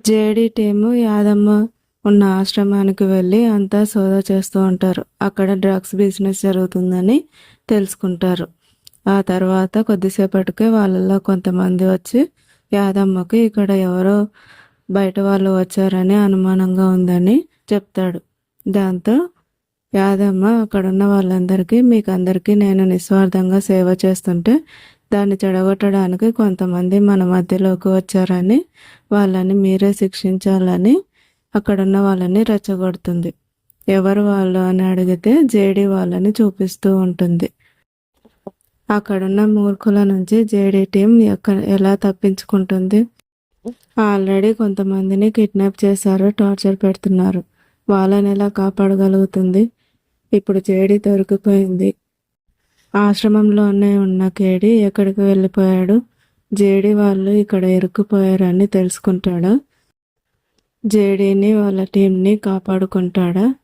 JD team Yadamma ఉన్న ఆశ్రమానికి వెళ్ళి అంతా సోదా చేస్తూ ఉంటారు. అక్కడ డ్రగ్స్ బిజినెస్ జరుగుతుందని తెలుసుకుంటారు. ఆ తర్వాత కొద్దిసేపటికే వాళ్ళలో కొంతమంది వచ్చి యాదమ్మకి ఇక్కడ ఎవరో బయట వాళ్ళు వచ్చారని అనుమానంగా ఉందని చెప్తాడు. దాంతో యాదమ్మ అక్కడున్న వాళ్ళందరికీ, మీకందరికీ నేను నిస్వార్థంగా సేవ చేస్తుంటే దాన్ని చెడగొట్టడానికి కొంతమంది మన మధ్యలోకి వచ్చారని, వాళ్ళని మీరే శిక్షించాలని అక్కడున్న వాళ్ళని రెచ్చగొడుతుంది. ఎవరు వాళ్ళు అని అడిగితే జేడీ వాళ్ళని చూపిస్తూ ఉంటుంది. అక్కడున్న మూర్ఖుల నుంచి జేడీ టీం ఎలా తప్పించుకుంటుంది? ఆల్రెడీ కొంతమందిని కిడ్నాప్ చేశారు, టార్చర్ పెడుతున్నారు. వాళ్ళని ఎలా కాపాడగలుగుతుంది? ఇప్పుడు జేడీ దొరికిపోయింది. ఆశ్రమంలోనే ఉన్న కేడీ ఎక్కడికి వెళ్ళిపోయాడు? జేడీ వాళ్ళు ఇక్కడ ఇరుక్కుపోయారని తెలుసుకుంటాడా? జేడీని వాళ్ళ టీంని కాపాడుకుంటాడా?